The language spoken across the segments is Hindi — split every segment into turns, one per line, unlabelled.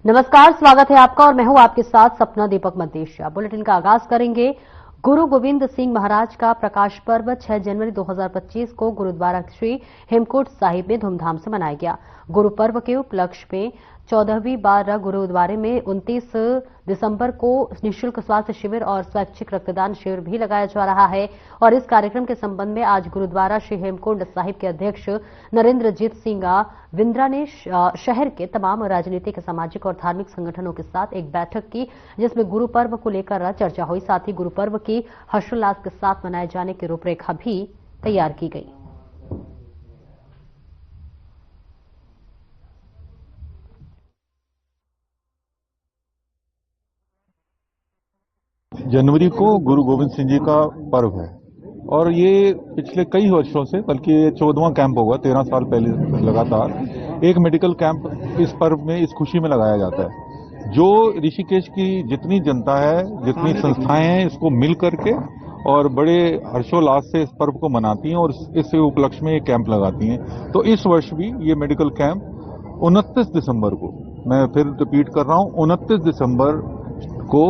नमस्कार, स्वागत है आपका और मैं हूं आपके साथ सपना दीपक मदेशिया। बुलेटिन का आगाज करेंगे। गुरु गोविंद सिंह महाराज का प्रकाश पर्व 6 जनवरी 2025 को गुरुद्वारा श्री हेमकुंड साहिब में धूमधाम से मनाया गया। गुरु पर्व के उपलक्ष्य में 14वीं बार गुरुद्वारे में 29 दिसंबर को निःशुल्क स्वास्थ्य शिविर और स्वैच्छिक रक्तदान शिविर भी लगाया जा रहा है। और इस कार्यक्रम के संबंध में आज गुरुद्वारा श्री हेमकुंड साहिब के अध्यक्ष नरेंद्रजीत सिंह विंद्रा ने शहर के तमाम राजनीतिक, सामाजिक और धार्मिक संगठनों के साथ एक बैठक की, जिसमें गुरु पर्व को लेकर चर्चा हुई। साथ ही गुरु पर्व की हर्षोल्लास के साथ मनाए जाने की रूपरेखा भी तैयार की गई।
जनवरी को गुरु गोविंद सिंह जी का पर्व है और ये पिछले कई वर्षों से, बल्कि ये 14वां कैंप होगा, 13 साल पहले लगातार एक मेडिकल कैंप इस पर्व में, इस खुशी में लगाया जाता है। जो ऋषिकेश की जितनी जनता है, जितनी संस्थाएं हैं, इसको मिल करके और बड़े हर्षोल्लास से इस पर्व को मनाती हैं और इस उपलक्ष्य में ये कैंप लगाती हैं। तो इस वर्ष भी ये मेडिकल कैंप 29 दिसंबर को, मैं फिर रिपीट कर रहा हूं, 29 दिसंबर को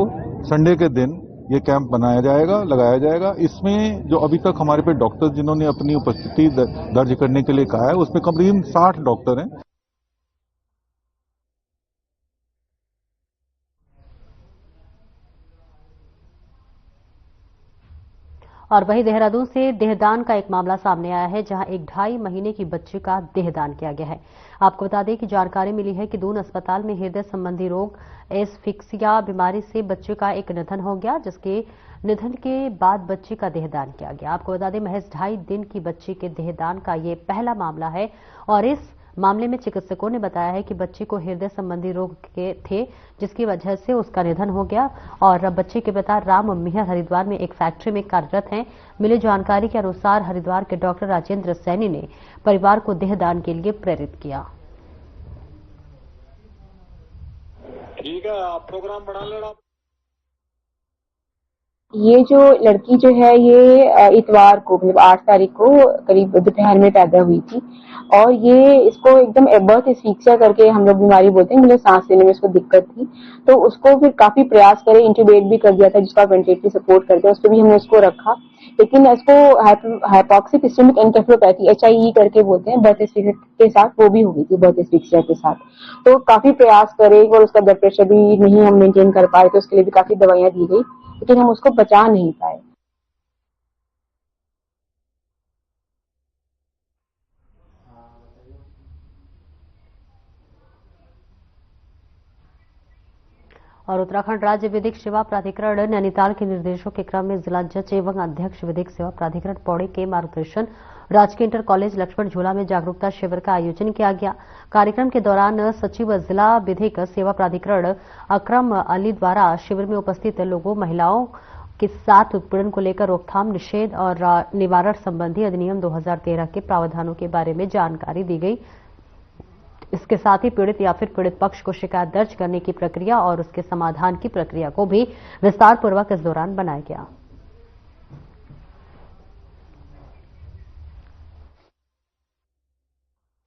संडे के दिन ये कैंप लगाया जाएगा। इसमें जो अभी तक हमारे पे डॉक्टर जिन्होंने अपनी उपस्थिति दर्ज करने के लिए कहा है, उसमें करीब 60 डॉक्टर हैं।
और वहीं देहरादून से देहदान का एक मामला सामने आया है, जहां एक 2.5 महीने की बच्ची का देहदान किया गया है। आपको बता दें कि जानकारी मिली है कि दून अस्पताल में हृदय संबंधी रोग एस्फिक्सिया बीमारी से बच्चे का एक निधन हो गया, जिसके निधन के बाद बच्चे का देहदान किया गया। आपको बता दें, महज 2.5 दिन की बच्ची के देहदान का ये पहला मामला है और इस मामले में चिकित्सकों ने बताया है कि बच्चे को हृदय संबंधी रोग थे, जिसकी वजह से उसका निधन हो गया। और बच्चे के पिता राम मिहर हरिद्वार में एक फैक्ट्री में कार्यरत हैं। मिली जानकारी के अनुसार हरिद्वार के डॉक्टर राजेंद्र सैनी ने परिवार को देहदान के लिए प्रेरित किया।
ठीक है, आप प्रोग्राम बढ़ा लेना।
ये जो लड़की जो है, ये इतवार को, मतलब 8 तारीख को करीब दोपहर में पैदा हुई थी और ये इसको एकदम बर्थ एस्फिक्सिया करके हम लोग बीमारी बोलते हैं, मतलब सांस लेने में इसको दिक्कत थी। तो उसको फिर काफी प्रयास करे, इंट्यूबेट भी कर दिया था, जिसका वेंटिलेटरी सपोर्ट करते हैं, उस पर भी हमने उसको रखा। लेकिन इसको हाइपॉक्सिक इस्केमिक एन्केफेलोपैथी HIE करके बोलते हैं, बर्थ एस्फिक्सिया के साथ वो भी हो गई थी, बर्थ एस्फिक्सिया के साथ। तो काफी प्रयास करे और उसका ब्लड प्रेशर भी नहीं हम मेंटेन कर पाए, तो उसके लिए भी काफी दवाइयां दी गई, लेकिन हम उसको बचा नहीं पाए।
और उत्तराखंड राज्य विधिक सेवा प्राधिकरण नैनीताल के निर्देशों के क्रम में जिला जज एवं अध्यक्ष विधिक सेवा प्राधिकरण पौड़ी के मार्गदर्शन राजकीय इंटर कॉलेज लक्ष्मण झूला में जागरूकता शिविर का आयोजन किया गया। कार्यक्रम के दौरान सचिव जिला विधिक सेवा प्राधिकरण अकरम अली द्वारा शिविर में उपस्थित लोगों, महिलाओं के साथ उत्पीड़न को लेकर रोकथाम, निषेध और निवारण संबंधी अधिनियम 2013 के प्रावधानों के बारे में जानकारी दी गई। इसके साथ ही पीड़ित या फिर पीड़ित पक्ष को शिकायत दर्ज करने की प्रक्रिया और उसके समाधान की प्रक्रिया को भी विस्तार पूर्वक इस दौरान बनाया गया।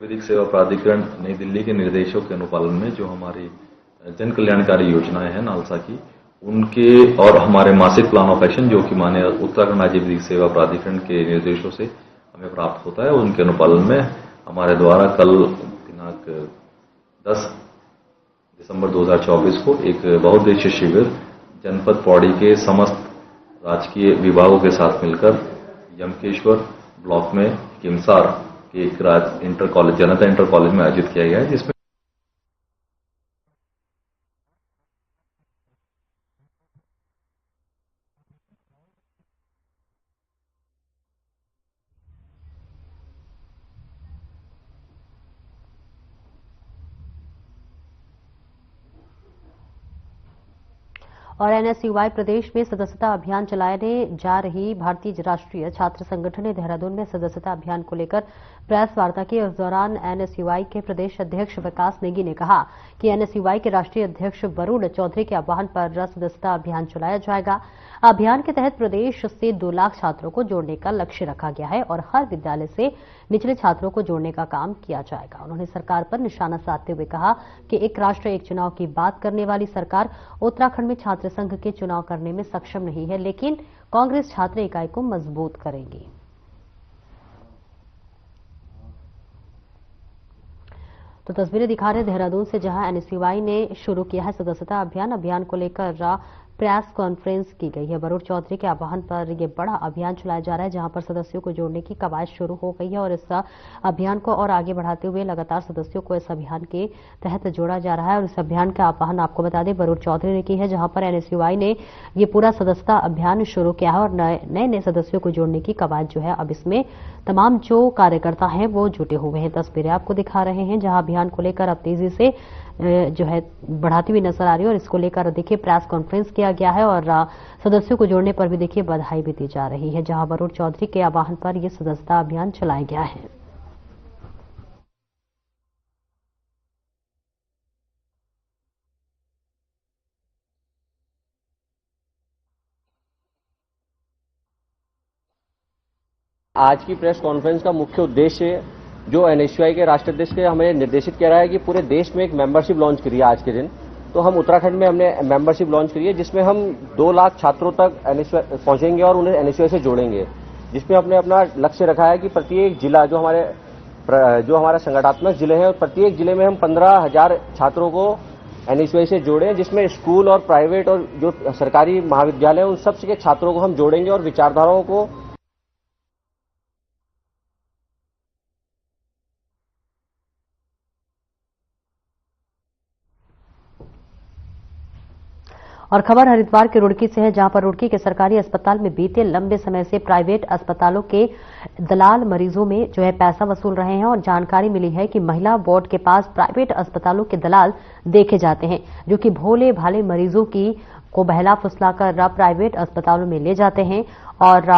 विधिक सेवा प्राधिकरण नई दिल्ली के निर्देशों के अनुपालन में जो हमारी जन कल्याणकारी योजनाएं हैं नालसा की, उनके और हमारे मासिक प्लान ऑफ एक्शन जो कि माननीय उत्तराखंड राज्य विधिक सेवा प्राधिकरण के निर्देशों से हमें प्राप्त होता है, उनके अनुपालन में हमारे द्वारा कल दिनांक 10 दिसंबर 2024 को एक बहुउद्देशीय शिविर जनपद पौड़ी के समस्त राजकीय विभागों के साथ मिलकर यमकेश्वर ब्लॉक में किमसार के एक जनता इंटर कॉलेज में आयोजित किया गया है, जिसमें
और NSUI प्रदेश में सदस्यता अभियान चलाने जा रही भारतीय राष्ट्रीय छात्र संगठन ने देहरादून में सदस्यता अभियान को लेकर प्रेस वार्ता की। इस दौरान NSUI के प्रदेश अध्यक्ष विकास नेगी ने कहा कि NSUI के राष्ट्रीय अध्यक्ष वरुण चौधरी के आह्वान पर सदस्यता अभियान चलाया जाएगा। अभियान के तहत प्रदेश से 2 लाख छात्रों को जोड़ने का लक्ष्य रखा गया है और हर विद्यालय से निचले छात्रों को जोड़ने का काम किया जाएगा। उन्होंने सरकार पर निशाना साधते हुए कहा कि एक राष्ट्र एक चुनाव की बात करने वाली सरकार उत्तराखंड में छात्र संघ के चुनाव करने में सक्षम नहीं है, लेकिन कांग्रेस छात्र इकाई को मजबूत करेगी। तो तस्वीरें दिखा रहे देहरादून से, जहां एनएसयूआई ने शुरू किया है सदस्यता अभियान। अभियान को लेकर प्रेस कॉन्फ्रेंस की गई है। वरुण चौधरी के आह्वान पर यह बड़ा अभियान चलाया जा रहा है, जहां पर सदस्यों को जोड़ने की कवायद शुरू हो गई है और इस अभियान को और आगे बढ़ाते हुए लगातार सदस्यों को इस अभियान के तहत जोड़ा जा रहा है। और इस अभियान का आह्वान आपको बता दें वरुण चौधरी ने की है, जहां पर एनएसयूआई ने ये पूरा सदस्यता अभियान शुरू किया है और नए नए सदस्यों को जोड़ने की कवायद जो है अब इसमें तमाम जो कार्यकर्ता हैं वो जुटे हुए हैं। तस्वीरें आपको दिखा रहे हैं, जहां अभियान को लेकर अब तेजी से जो है बढ़ाती हुई नजर आ रही है। और इसको लेकर देखिए प्रेस कॉन्फ्रेंस किया गया है और सदस्यों को जोड़ने पर भी देखिए बधाई भी दी जा रही है, जहां वरुण चौधरी के आह्वान पर यह सदस्यता अभियान चलाया गया है।
आज की प्रेस कॉन्फ्रेंस का मुख्य उद्देश्य जो एनएसयूआई के राष्ट्रीय अध्यक्ष के हमें निर्देशित किया रहा है कि पूरे देश में एक मेंबरशिप लॉन्च करी है आज के दिन। तो हम उत्तराखंड में हमने मेंबरशिप लॉन्च करी है, जिसमें हम 2 लाख छात्रों तक एनएसयूआई पहुंचेंगे और उन्हें एनएसयूआई से जोड़ेंगे, जिसमें हमने अपना लक्ष्य रखा है कि प्रत्येक जिला जो हमारा संगठनात्मक जिले हैं, प्रत्येक जिले में हम 15,000 छात्रों को एनएसयूआई से जोड़ें, जिसमें स्कूल और प्राइवेट और जो सरकारी महाविद्यालय उन सब के छात्रों को हम जोड़ेंगे और विचारधाराओं को
और खबर हरिद्वार के रुड़की से है, जहां पर रुड़की के सरकारी अस्पताल में बीते लंबे समय से प्राइवेट अस्पतालों के दलाल मरीजों में जो है पैसा वसूल रहे हैं। और जानकारी मिली है कि महिला वार्ड के पास प्राइवेट अस्पतालों के दलाल देखे जाते हैं, जो कि भोले भाले मरीजों को बहला फुसलाकर प्राइवेट अस्पतालों में ले जाते हैं और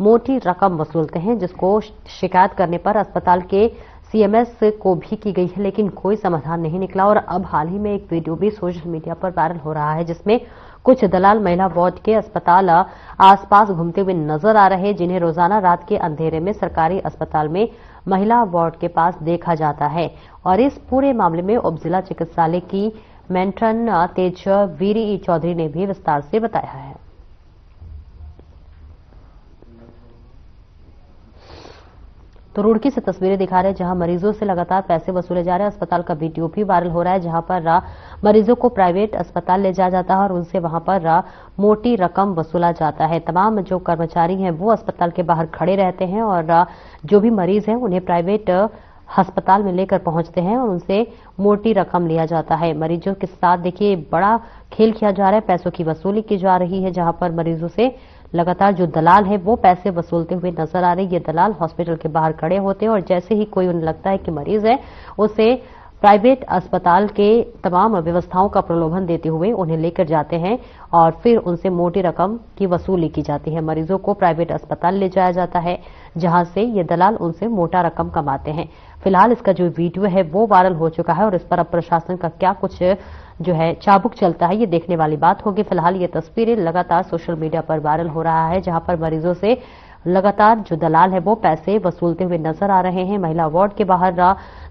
मोटी रकम वसूलते हैं, जिसको शिकायत करने पर अस्पताल के सीएमएस को भी की गई है, लेकिन कोई समाधान नहीं निकला। और अब हाल ही में एक वीडियो भी सोशल मीडिया पर वायरल हो रहा है, जिसमें कुछ दलाल महिला वार्ड के अस्पताल आसपास घूमते हुए नजर आ रहे हैं, जिन्हें रोजाना रात के अंधेरे में सरकारी अस्पताल में महिला वार्ड के पास देखा जाता है। और इस पूरे मामले में उप जिला चिकित्सालय की मेंटन तेजवीरी चौधरी ने भी विस्तार से बताया है। तो रुड़की से तस्वीरें दिखा रहे हैं, जहां मरीजों से लगातार पैसे वसूले जा रहे हैं। अस्पताल का वीडियो भी वायरल हो रहा है, जहां पर मरीजों को प्राइवेट अस्पताल ले जाया जाता है और उनसे वहां पर मोटी रकम वसूला जाता है। तमाम जो कर्मचारी हैं वो अस्पताल के बाहर खड़े रहते हैं और जो भी मरीज हैं उन्हें प्राइवेट अस्पताल में लेकर पहुंचते हैं और उनसे मोटी रकम लिया जाता है। मरीजों के साथ देखिए बड़ा खेल किया जा रहा है, पैसों की वसूली की जा रही है, जहां पर मरीजों से लगातार जो दलाल है वो पैसे वसूलते हुए नजर आ रहे हैं। ये दलाल हॉस्पिटल के बाहर खड़े होते हैं और जैसे ही कोई उन्हें लगता है कि मरीज है, उसे प्राइवेट अस्पताल के तमाम व्यवस्थाओं का प्रलोभन देते हुए उन्हें लेकर जाते हैं और फिर उनसे मोटी रकम की वसूली की जाती है। मरीजों को प्राइवेट अस्पताल ले जाया जाता है, जहां से ये दलाल उनसे मोटा रकम कमाते हैं। फिलहाल इसका जो वीडियो है वो वायरल हो चुका है और इस पर अब प्रशासन का क्या कुछ जो है चाबुक चलता है, ये देखने वाली बात होगी। फिलहाल ये तस्वीरें लगातार सोशल मीडिया पर वायरल हो रहा है, जहां पर मरीजों से लगातार जो दलाल है वो पैसे वसूलते हुए नजर आ रहे हैं। महिला वार्ड के बाहर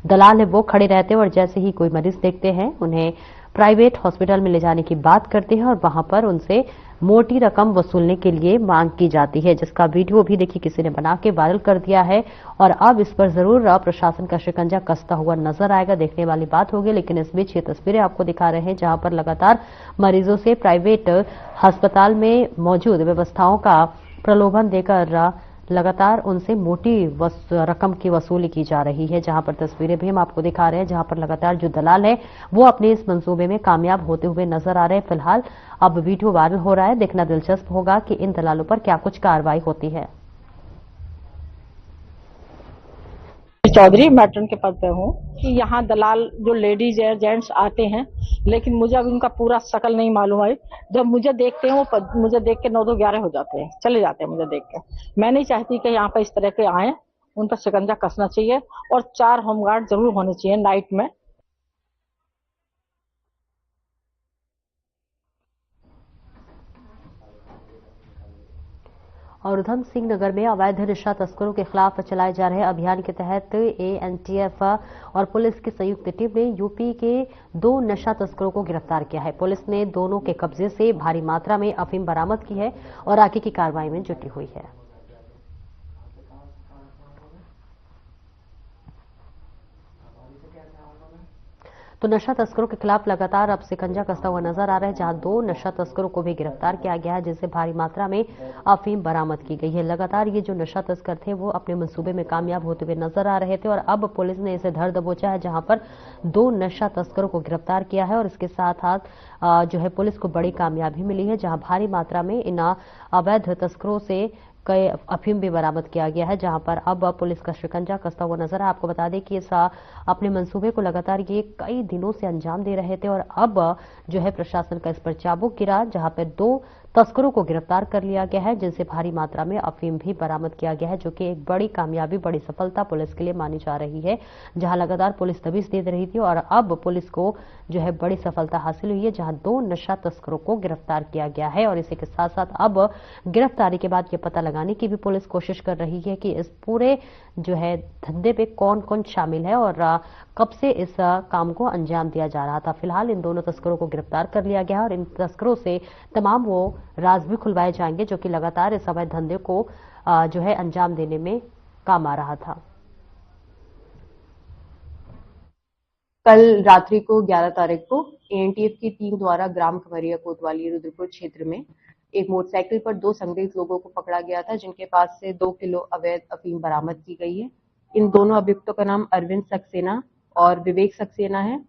दलाल है वो खड़े रहते हैं और जैसे ही कोई मरीज देखते हैं उन्हें प्राइवेट हॉस्पिटल में ले जाने की बात करते हैं और वहां पर उनसे मोटी रकम वसूलने के लिए मांग की जाती है, जिसका वीडियो भी देखिए किसी ने बना के वायरल कर दिया है। और अब इस पर जरूर प्रशासन का शिकंजा कसता हुआ नजर आएगा, देखने वाली बात होगी। लेकिन इस बीच ये तस्वीरें आपको दिखा रहे हैं, जहां पर लगातार मरीजों से प्राइवेट अस्पताल में मौजूद व्यवस्थाओं का प्रलोभन देकर लगातार उनसे मोटी रकम की वसूली की जा रही है। जहां पर तस्वीरें भी हम आपको दिखा रहे हैं, जहां पर लगातार जो दलाल है वो अपने इस मंसूबे में कामयाब होते हुए नजर आ रहे हैं। फिलहाल अब वीडियो वायरल हो रहा है, देखना दिलचस्प होगा कि इन दलालों पर क्या कुछ कार्रवाई होती है।
चौधरी मैट्रन के पद पे हूँ कि यहाँ दलाल जो लेडीज है जेंट्स आते हैं, लेकिन मुझे अब उनका पूरा शकल नहीं मालूम है। जब मुझे देखते हैं वो मुझे देख के 9-11 हो जाते हैं, चले जाते हैं मुझे देख के। मैं नहीं चाहती कि यहाँ पर इस तरह के आए, उन पर शिकंजा कसना चाहिए और 4 होमगार्ड जरूर होने चाहिए नाइट में।
और उधम सिंह नगर में अवैध नशा तस्करों के खिलाफ चलाए जा रहे अभियान के तहत एएनटीएफ और पुलिस की संयुक्त टीम ने यूपी के 2 नशा तस्करों को गिरफ्तार किया है। पुलिस ने दोनों के कब्जे से भारी मात्रा में अफीम बरामद की है और आगे की कार्रवाई में जुटी हुई है। तो नशा तस्करों के खिलाफ लगातार अब शिकंजा कसता हुआ नजर आ रहा है, जहां 2 नशा तस्करों को भी गिरफ्तार किया गया है, जिससे भारी मात्रा में अफीम बरामद की गई है। लगातार ये जो नशा तस्कर थे वो अपने मंसूबे में कामयाब होते हुए नजर आ रहे थे और अब पुलिस ने इसे धर दबोचा है, जहां पर 2 नशा तस्करों को गिरफ्तार किया है और इसके साथ साथ जो है पुलिस को बड़ी कामयाबी मिली है, जहां भारी मात्रा में इन अवैध तस्करों से कई अफीम भी बरामद किया गया है, जहां पर अब पुलिस का शिकंजा कसता हुआ नजर है। आपको बता दें कि इस अपने मंसूबे को लगातार ये कई दिनों से अंजाम दे रहे थे और अब जो है प्रशासन का इस पर चाबुक गिरा, जहां पर 2 तस्करों को गिरफ्तार कर लिया गया है, जिनसे भारी मात्रा में अफीम भी बरामद किया गया है, जो कि एक बड़ी कामयाबी, बड़ी सफलता पुलिस के लिए मानी जा रही है, जहां लगातार पुलिस दबिश दे रही थी और अब पुलिस को जो है बड़ी सफलता हासिल हुई है, जहां 2 नशा तस्करों को गिरफ्तार किया गया है। और इसी के साथ साथ अब गिरफ्तारी के बाद ये पता लगाने की भी पुलिस कोशिश कर रही है कि इस पूरे जो है धंधे पे कौन कौन शामिल है और कब से इस काम को अंजाम दिया जा रहा था। फिलहाल इन दोनों तस्करों को गिरफ्तार कर लिया गया है और इन तस्करों से तमाम वो राज भी खुलवाए जाएंगे, जो कि लगातार इस अवैध धंधे को जो है अंजाम देने में काम आ रहा था।
कल रात्रि को 11 तारीख को एएनटीएफ की टीम द्वारा ग्राम खमरिया कोतवाली रुद्रपुर क्षेत्र में एक मोटरसाइकिल पर 2 संदिग्ध लोगों को पकड़ा गया था, जिनके पास से 2 किलो अवैध अफीम बरामद की गई है। इन दोनों अभियुक्तों का नाम अरविंद सक्सेना और विवेक सक्सेना है।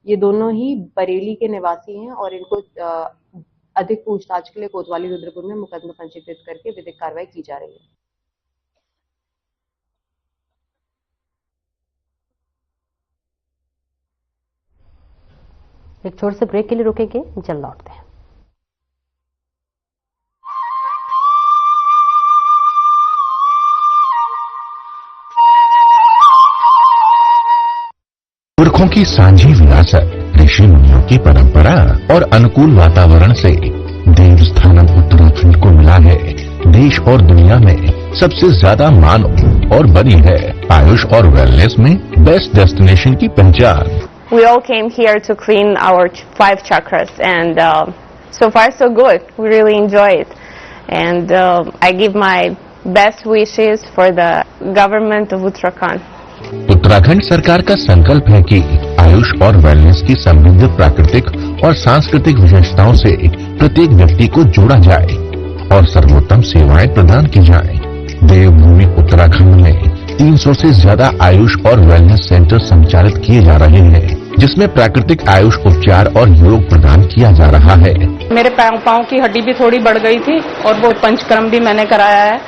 ये दोनों ही बरेली के निवासी हैं और इनको अधिक पूछताछ के लिए कोतवाली रुद्रपुर में मुकदमा पंजीकृत करके विधिक कार्रवाई की जा रही है।
एक छोटे से ब्रेक के लिए रुकेंगे, जल्द लौटते हैं।
पुरखों की सांझी विरासत, ऋषि मुनियों की परंपरा और अनुकूल वातावरण से देवस्थानम उत्तराखंड को मिला है देश और दुनिया में सबसे ज्यादा मान और बनी है आयुष और वेलनेस में बेस्ट डेस्टिनेशन की पहचान।
We all came here to clean our 5 chakras and so far so good. We really enjoy it and I give my best wishes for the government of Uttarakhand.
Uttarakhand सरकार का संकल्प है कि आयुष और वेलनेस की समृद्ध प्राकृतिक और सांस्कृतिक विशेषताओं से प्रत्येक व्यक्ति को जोड़ा जाए और सर्वोत्तम सेवाएं प्रदान की जाएं। देवभूमि उत्तराखंड में 300 से ज्यादा आयुष और वेलनेस सेंटर संचालित किए जा रहे हैं, जिसमें प्राकृतिक आयुष उपचार और योग प्रदान किया जा रहा है।
मेरे पाँव की हड्डी भी थोड़ी बढ़ गई थी और वो पंचकर्म भी मैंने कराया है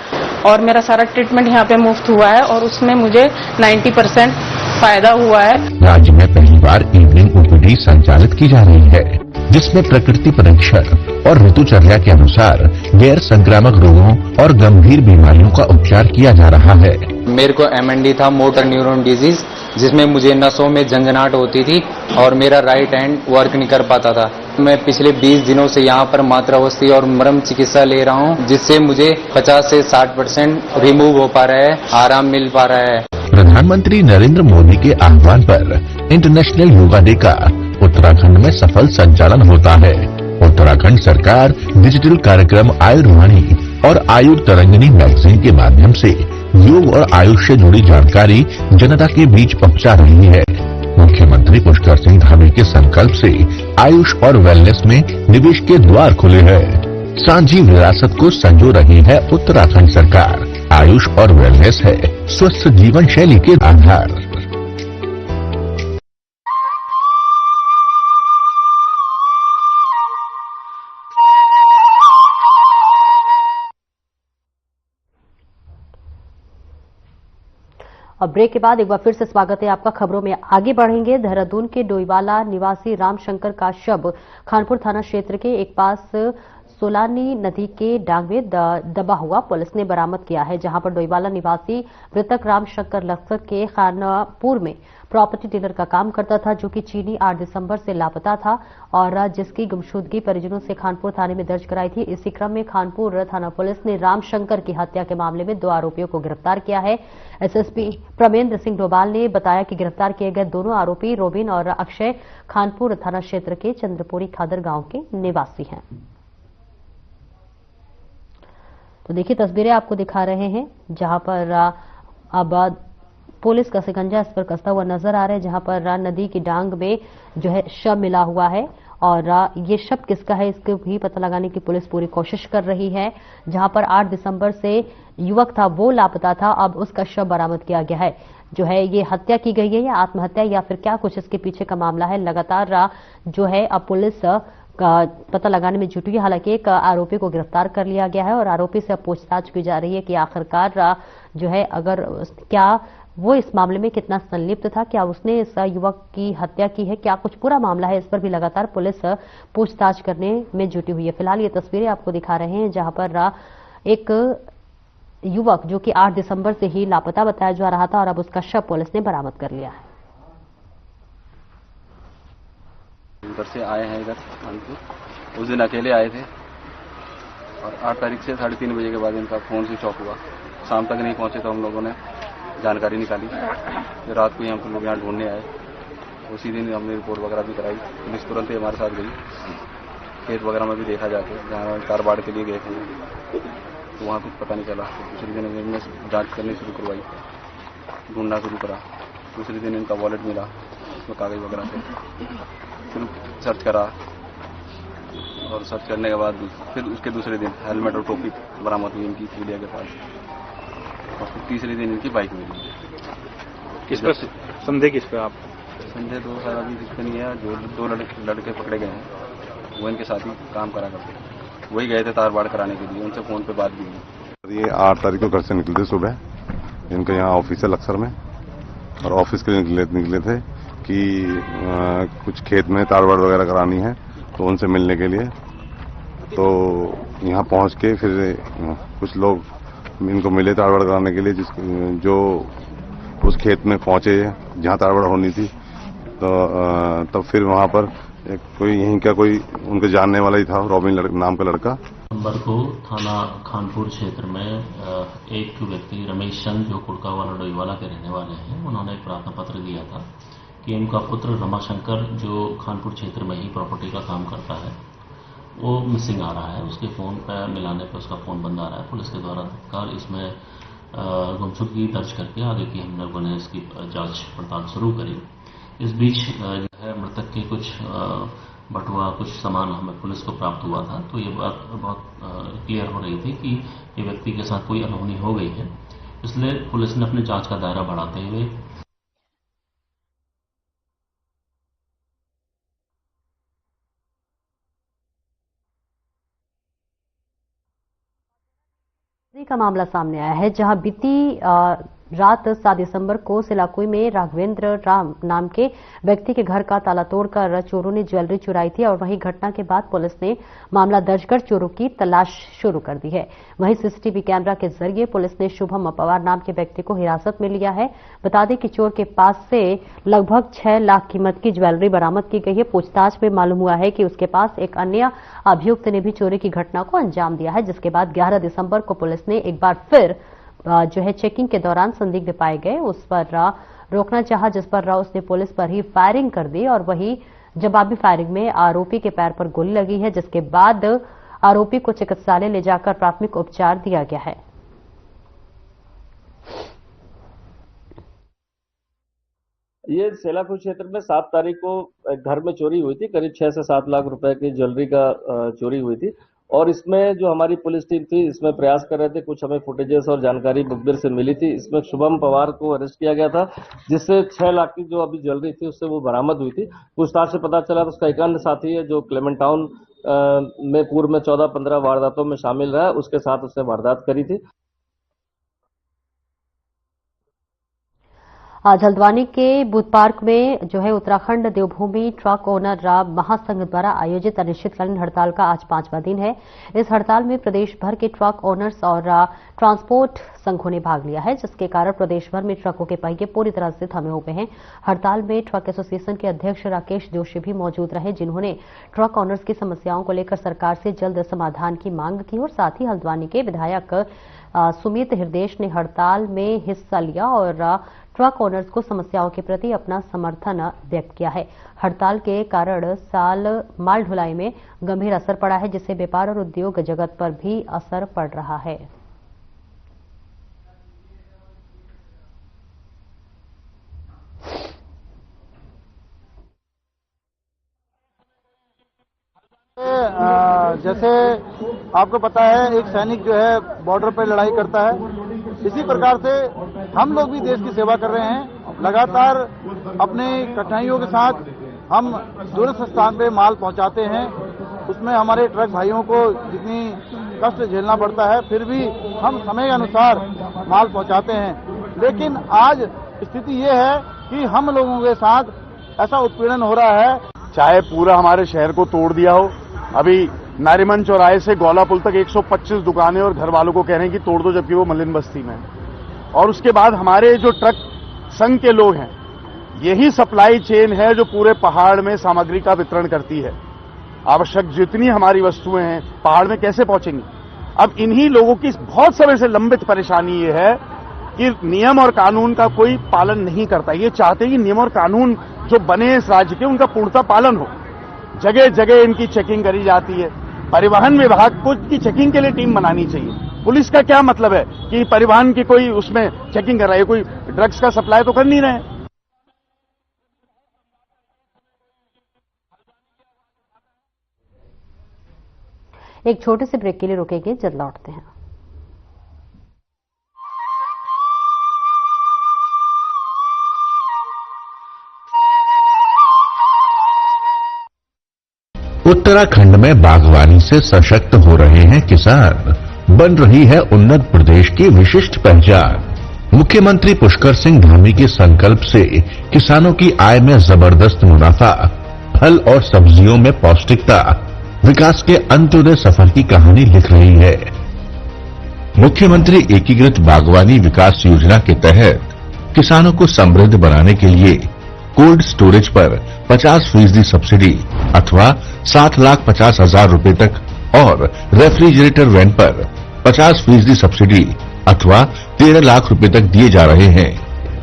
और मेरा सारा ट्रीटमेंट यहाँ पे मुफ्त हुआ है और उसमें मुझे 90% फायदा हुआ है।
राज्य में पहली बार इवनिंग ओपीडी संचालित की जा रही है, जिसमें प्रकृति परीक्षण और ऋतुचर्या के अनुसार गैर संक्रामक रोगों और गंभीर बीमारियों का उपचार किया जा रहा है।
मेरे को MND था, मोटर न्यूरॉन डिजीज, जिसमें मुझे नसों में झंझनाहट होती थी और मेरा राइट हैंड वर्क नहीं कर पाता था। मैं पिछले 20 दिनों से यहाँ पर मात्रावस्थी और मरम चिकित्सा ले रहा हूँ, जिससे मुझे 50 से 60% रिमूव हो पा रहा है, आराम मिल पा रहा है।
प्रधानमंत्री नरेंद्र मोदी के आह्वान पर इंटरनेशनल योगा डे का उत्तराखंड में सफल संचालन होता है। उत्तराखंड सरकार डिजिटल कार्यक्रम आयुर्वाणी और आयु तरंगिनी मैगजीन के माध्यम से योग और आयुष से जुड़ी जानकारी जनता के बीच पहुंचा रही है। मुख्यमंत्री पुष्कर सिंह धामी के संकल्प से आयुष और वेलनेस में निवेश के द्वार खुले हैं। सांझी विरासत को संजो रही है उत्तराखंड सरकार। आयुष और वेलनेस है स्वस्थ जीवन शैली के आधार।
अब ब्रेक के बाद एक बार फिर से स्वागत है आपका। खबरों में आगे बढ़ेंगे। देहरादून के डोईवाला निवासी रामशंकर का शव खानपुर थाना क्षेत्र के एक पास सोलानी नदी के डांग में दबा हुआ पुलिस ने बरामद किया है, जहां पर डोईवाला निवासी मृतक रामशंकर लखसर के खानपुर में प्रॉपर्टी डीलर का काम करता था, जो कि चीनी 8 दिसंबर से लापता था और जिसकी गुमशुदगी परिजनों से खानपुर थाने में दर्ज कराई थी। इसी क्रम में खानपुर थाना पुलिस ने रामशंकर की हत्या के मामले में 2 आरोपियों को गिरफ्तार किया है। एसएसपी प्रमेंद्र सिंह डोभाल ने बताया कि गिरफ्तार किए गए दोनों आरोपी रोबिन और अक्षय खानपुर थाना क्षेत्र के चंद्रपुरी खादर गांव के निवासी हैं। तो देखिए तस्वीरें आपको दिखा रहे हैं, जहां पर अब पुलिस का शिकंजा इस पर कसता हुआ नजर आ रहा है, जहां पर नदी की डांग में जो है शव मिला हुआ है और ये शव किसका है इसको भी पता लगाने की पुलिस पूरी कोशिश कर रही है। जहां पर 8 दिसंबर से युवक था वो लापता था, अब उसका शव बरामद किया गया है। जो है ये हत्या की गई है या आत्महत्या या फिर क्या कुछ इसके पीछे का मामला है, लगातार जो है अब पुलिस का पता लगाने में जुटी है। हालांकि एक आरोपी को गिरफ्तार कर लिया गया है और आरोपी से अब पूछताछ की जा रही है कि आखिरकार जो है अगर क्या वो इस मामले में कितना संलिप्त था, क्या उसने इस युवक की हत्या की है, क्या कुछ पूरा मामला है, इस पर भी लगातार पुलिस पूछताछ करने में जुटी हुई है। फिलहाल ये तस्वीरें आपको दिखा रहे हैं, जहां पर एक युवक जो कि 8 दिसंबर से ही लापता बताया जा रहा था और अब उसका शव पुलिस ने बरामद कर लिया है।
उधर से आए हैं इधर कानपुर, उस दिन अकेले आए थे और 8 तारीख से 3:30 बजे के बाद इनका फोन स्विच ऑफ हुआ। शाम तक नहीं पहुंचे तो हम लोगों ने जानकारी निकाली, फिर रात को ही हम लोग यहाँ ढूंढने आए। उसी दिन हमने रिपोर्ट वगैरह भी कराई। पुलिस तुरंत ही हमारे साथ गई, खेत वगैरह में भी देखा जाके, जहाँ कार बाढ़ के लिए गए थे तो वहाँ कुछ पता नहीं चला। दूसरे दिन हमने जाँच करनी शुरू करवाई, ढूंढना शुरू करा। दूसरे दिन इनका वॉलेट मिला, उसमें कागज वगैरह थे, फिर सर्च करा और सर्च करने के बाद फिर उसके दूसरे दिन हेलमेट और टोपी बरामद हुई इनकी मीडिया के पास और फिर तीसरे दिन इनकी बाइक मिली।
किस पर संदेह, किस पे आप?
संदेह तो सर अभी किस पे नहीं है। जो 2 लड़के पकड़े गए हैं वो इनके साथ ही काम करा करते, वही गए थे तार बाढ़ कराने के लिए, उनसे फोन पे बात भी हुई।
ये 8 तारीख को घर से निकले थे सुबह, इनका यहाँ ऑफिस है लक्सर में, और ऑफिस के लिए निकले थे कि कुछ खेत में तार बाढ़ वगैरह करानी है तो उनसे मिलने के लिए। तो यहाँ पहुँच के फिर कुछ लोग इनको मिले तार बाढ़ कराने के लिए, जो उस खेत में पहुँचे जहाँ तार बाढ़ होनी थी। तो तब फिर वहाँ पर कोई यहीं का कोई उनके जानने वाला ही था, रॉबिन नाम का लड़का।
नंबर को थाना खानपुर क्षेत्र में एक व्यक्ति रमेश चंद जो कुड़कावाला डोईवाला के रहने वाले हैं, उन्होंने एक प्रार्थना पत्र दिया था कि उनका पुत्र रमाशंकर जो खानपुर क्षेत्र में ही प्रॉपर्टी का काम करता है वो मिसिंग आ रहा है। उसके फ़ोन पर मिलाने पर उसका फ़ोन बंद आ रहा है। पुलिस के द्वारा तत्काल इसमें गुमशुदगी दर्ज करके आगे की हम लोगों ने इसकी जांच पड़ताल शुरू करी। इस बीच जो है मृतक के कुछ बटुआ, कुछ सामान हमें पुलिस को प्राप्त हुआ था। तो ये बात बहुत क्लियर हो रही थी कि ये व्यक्ति के साथ कोई अनहोनी हो गई है, इसलिए पुलिस ने अपनी जांच का दायरा बढ़ाते हुए
का मामला सामने आया है, जहां बीती रात 7 दिसंबर को सिलाकुई में राघवेंद्र राम नाम के व्यक्ति के घर का ताला तोड़कर चोरों ने ज्वेलरी चुराई थी और वहीं घटना के बाद पुलिस ने मामला दर्ज कर चोरों की तलाश शुरू कर दी है। वहीं सीसीटीवी कैमरा के जरिए पुलिस ने शुभम पवार नाम के व्यक्ति को हिरासत में लिया है। बता दें कि चोर के पास से लगभग 6 लाख कीमत की ज्वेलरी बरामद की गई है। पूछताछ में मालूम हुआ है कि उसके पास एक अन्य अभियुक्त ने भी चोरी की घटना को अंजाम दिया है, जिसके बाद 11 दिसंबर को पुलिस ने एक बार फिर जो है चेकिंग के दौरान संदिग्ध पाए गए उस पर रोकना चाहा, जिस पर उसने पुलिस पर ही फायरिंग कर दी और वही जवाबी फायरिंग में आरोपी के पैर पर गोली लगी है, जिसके बाद आरोपी को चिकित्सालय ले जाकर प्राथमिक उपचार दिया गया है।
ये सेलापुर क्षेत्र में 7 तारीख को घर में चोरी हुई थी। करीब 6 से 7 लाख रुपए की ज्वेलरी का चोरी हुई थी और इसमें जो हमारी पुलिस टीम थी इसमें प्रयास कर रहे थे। कुछ हमें फुटेजेस और जानकारी मुखबिर से मिली थी। इसमें शुभम पवार को अरेस्ट किया गया था, जिससे 6 लाख की जो अभी ज्वेलरी थी उससे वो बरामद हुई थी। पूछताछ से पता चला उसका एक अन्य साथी है जो क्लेमेंट टाउन में पूर्व में 14-15 वारदातों में शामिल रहा, उसके साथ उसने वारदात करी थी।
आज हल्द्वानी के बुद्ध पार्क में जो है उत्तराखंड देवभूमि ट्रक ओनर महासंघ द्वारा आयोजित अनिश्चितकालीन हड़ताल का आज 5वां दिन है। इस हड़ताल में प्रदेश भर के ट्रक ओनर्स और ट्रांसपोर्ट संघों ने भाग लिया है, जिसके कारण प्रदेश भर में ट्रकों के पहिए पूरी तरह से थमे हुए हैं। हड़ताल में ट्रक एसोसिएशन के अध्यक्ष राकेश जोशी भी मौजूद रहे, जिन्होंने ट्रक ओनर्स की समस्याओं को लेकर सरकार से जल्द समाधान की मांग की और साथ ही हल्द्वानी के विधायक सुमित हृदेश ने हड़ताल में हिस्सा लिया और ट्रक ओनर्स को समस्याओं के प्रति अपना समर्थन व्यक्त किया है। हड़ताल के कारण माल ढुलाई में गंभीर असर पड़ा है, जिससे व्यापार और उद्योग जगत पर भी असर पड़ रहा है।
जैसे आपको पता है, एक सैनिक जो है बॉर्डर पर लड़ाई करता है, इसी प्रकार से हम लोग भी देश की सेवा कर रहे हैं। लगातार अपने कठिनाइयों के साथ हम दूरस्थ स्थान पे माल पहुंचाते हैं। उसमें हमारे ट्रक भाइयों को जितनी कष्ट झेलना पड़ता है, फिर भी हम समय के अनुसार माल पहुंचाते हैं। लेकिन आज स्थिति ये है कि हम लोगों के साथ ऐसा उत्पीड़न हो रहा है।
चाहे पूरा हमारे शहर को तोड़ दिया हो, अभी नारीमन चौराहे से गौला पुल तक 125 दुकानें और घर वालों को कह रहे हैं कि तोड़ दो, जबकि वो मलिन बस्ती में है। और उसके बाद हमारे जो ट्रक संघ के लोग हैं, यही सप्लाई चेन है जो पूरे पहाड़ में सामग्री का वितरण करती है। आवश्यक जितनी हमारी वस्तुएं हैं पहाड़ में कैसे पहुंचेंगी? अब इन्हीं लोगों की बहुत समय से लंबित परेशानी ये है कि नियम और कानून का कोई पालन नहीं करता। ये चाहते कि नियम और कानून जो बने इस राज्य के, उनका पूर्णतः पालन हो। जगह जगह इनकी चेकिंग करी जाती है। परिवहन विभाग को की चेकिंग के लिए टीम बनानी चाहिए। पुलिस का क्या मतलब है कि परिवहन की कोई उसमें चेकिंग कर रहा है? कोई ड्रग्स का सप्लाई तो कर नहीं रहे।
एक छोटे से ब्रेक के लिए रुकेंगे, जल्द लौटते हैं।
उत्तराखंड में बागवानी से सशक्त हो रहे हैं किसान, बन रही है उन्नत प्रदेश की विशिष्ट पहचान। मुख्यमंत्री पुष्कर सिंह धामी के संकल्प से किसानों की आय में जबरदस्त मुनाफा, फल और सब्जियों में पौष्टिकता, विकास के अंत्योदय सफर की कहानी लिख रही है। मुख्यमंत्री एकीकृत बागवानी विकास योजना के तहत किसानों को समृद्ध बनाने के लिए कोल्ड स्टोरेज पर 50% सब्सिडी अथवा 7,50,000 रुपए तक और रेफ्रिजरेटर वैन पर 50% सब्सिडी अथवा 13 लाख रुपए तक दिए जा रहे हैं।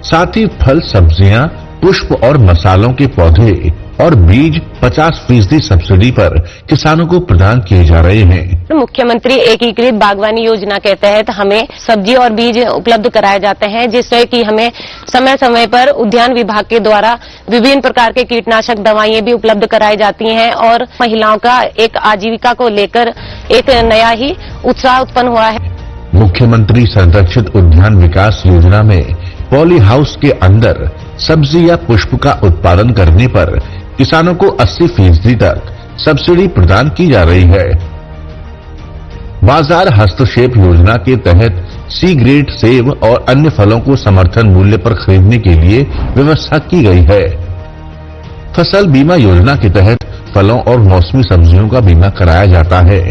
साथ ही फल, सब्जियां, पुष्प और मसालों के पौधे और बीज 50% सब्सिडी पर किसानों को प्रदान किए जा रहे हैं।
मुख्यमंत्री एकीकृत बागवानी योजना के तहत हमें सब्जी और बीज उपलब्ध कराए जाते हैं, जिससे कि हमें समय समय पर उद्यान विभाग के द्वारा विभिन्न प्रकार के कीटनाशक दवाइयां भी उपलब्ध कराई जाती हैं और महिलाओं का एक आजीविका को लेकर एक नया ही उत्साह उत्पन्न हुआ है।
मुख्यमंत्री संरक्षित उद्यान विकास योजना में पॉली हाउस के अंदर सब्जी या पुष्प का उत्पादन करने पर किसानों को 80% तक सब्सिडी प्रदान की जा रही है। बाजार हस्तक्षेप योजना के तहत सी ग्रेड सेब और अन्य फलों को समर्थन मूल्य पर खरीदने के लिए व्यवस्था की गई है। फसल बीमा योजना के तहत फलों और मौसमी सब्जियों का बीमा कराया जाता है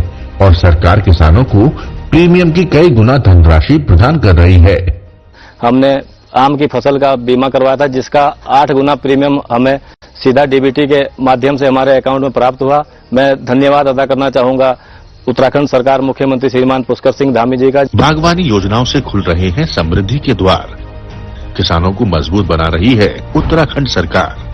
और सरकार किसानों को प्रीमियम की कई गुना धनराशि प्रदान कर रही है।
हमने आम की फसल का बीमा करवाया था, जिसका 8 गुना प्रीमियम हमें सीधा डीबीटी के माध्यम से हमारे अकाउंट में प्राप्त हुआ। मैं धन्यवाद अदा करना चाहूंगा उत्तराखंड सरकार, मुख्यमंत्री श्रीमान पुष्कर सिंह धामी जी का।
बागवानी योजनाओं से खुल रहे हैं समृद्धि के द्वार, किसानों को मजबूत बना रही है उत्तराखंड सरकार।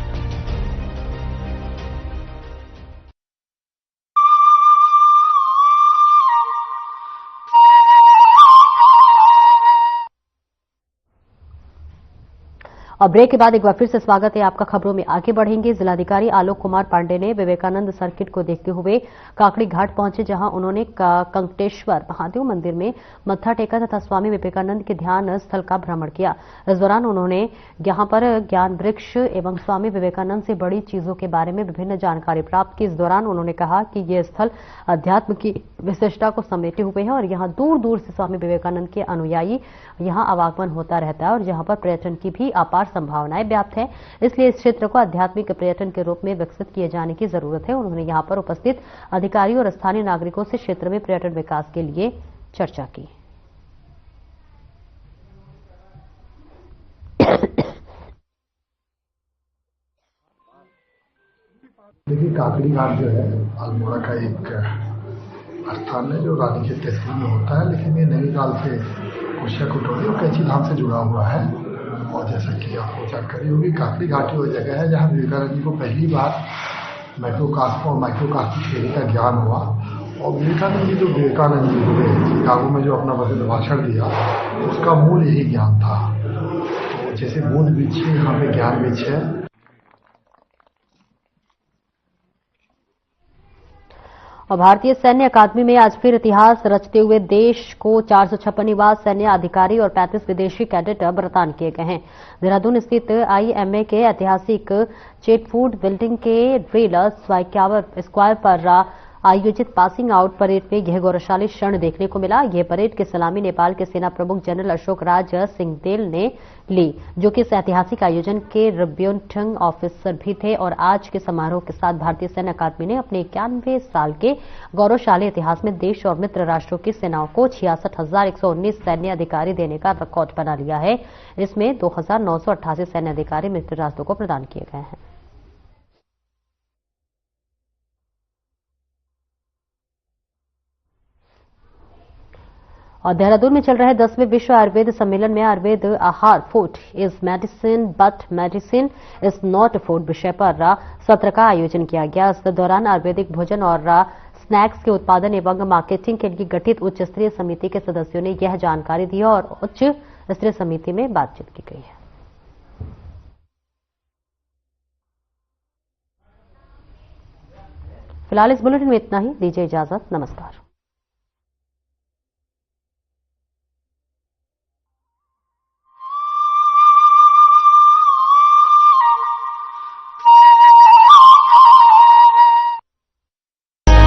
और ब्रेक के बाद एक बार फिर से स्वागत है आपका। खबरों में आगे बढ़ेंगे। जिलाधिकारी आलोक कुमार पांडे ने विवेकानंद सर्किट को देखते हुए काकड़ी घाट पहुंचे, जहां उन्होंने कंकटेश्वर महादेव मंदिर में मत्था टेका तथा स्वामी विवेकानंद के ध्यान स्थल का भ्रमण किया। इस दौरान उन्होंने यहां पर ज्ञान वृक्ष एवं स्वामी विवेकानंद से बड़ी चीजों के बारे में विभिन्न जानकारी प्राप्त की। इस दौरान उन्होंने कहा कि यह स्थल अध्यात्म की विशिष्टता को समेटे हुए है और यहाँ दूर दूर से स्वामी विवेकानंद के अनुयायी यहाँ आवागमन होता रहता है और यहाँ पर पर्यटन की भी अपार संभावनाएं व्याप्त हैं। इसलिए इस क्षेत्र को आध्यात्मिक पर्यटन के रूप में विकसित किए जाने की जरूरत है। उन्होंने यहां पर उपस्थित अधिकारियों और स्थानीय नागरिकों से क्षेत्र में पर्यटन विकास के लिए चर्चा की।
देखिए, काकड़ी घाट जो है अल्मोड़ा का एक स्थान है जो रानीखेत तहसील में होता है, लेकिन ये नैनीताल से कुशिया कुटोरी और कैची धाम से जुड़ा हुआ है। और जैसा कि आपको जानकारी होगी, काकड़ी घाट वो जगह है जहाँ विवेकानंद जी को पहली बार मैक्रोकास्म और माइक्रोकास्मिक थ्योरी का ज्ञान हुआ। और विवेकानंद जी हुए शिकागो में जो अपना प्रसिद्ध भाषण दिया, उसका मूल यही ज्ञान था। तो जैसे बोध वृक्ष है, यहाँ पे ज्ञान वृक्ष है।
और भारतीय सैन्य अकादमी में आज फिर इतिहास रचते हुए देश को 456 निवां सैन्य अधिकारी और 35 विदेशी कैडेट प्रदान किए गए हैं। देहरादून स्थित IMA के ऐतिहासिक चेटफूड बिल्डिंग के ड्रिल स्क्वायर पर आयोजित पासिंग आउट परेड में यह गौरवशाली क्षण देखने को मिला। यह परेड की सलामी नेपाल के सेना प्रमुख जनरल अशोक राज सिंहदेल ने ली, जो कि इस ऐतिहासिक आयोजन के रिब्यूटेंग ऑफिसर भी थे। और आज के समारोह के साथ भारतीय सैन्य अकादमी ने अपने 91 साल के गौरवशाली इतिहास में देश और मित्र राष्ट्रों की सेनाओं को 66,119 सैन्य अधिकारी देने का रिकॉर्ड बना लिया है। इसमें 2,988 सैन्य अधिकारी मित्र राष्ट्रों को प्रदान किए गए हैं। और देहरादून में चल रहे 10वें विश्व आयुर्वेद सम्मेलन में आयुर्वेद आहार food is medicine but medicine is not food विषय पर सत्र का आयोजन किया गया। इस दौरान आयुर्वेदिक भोजन और स्नैक्स के उत्पादन एवं मार्केटिंग के लिए गठित उच्च स्तरीय समिति के सदस्यों ने यह जानकारी दी और उच्च स्तरीय समिति में बातचीत की गई है। फिलहाल इस बुलेटिन में इतना ही। दीजिए इजाजत। नमस्कार।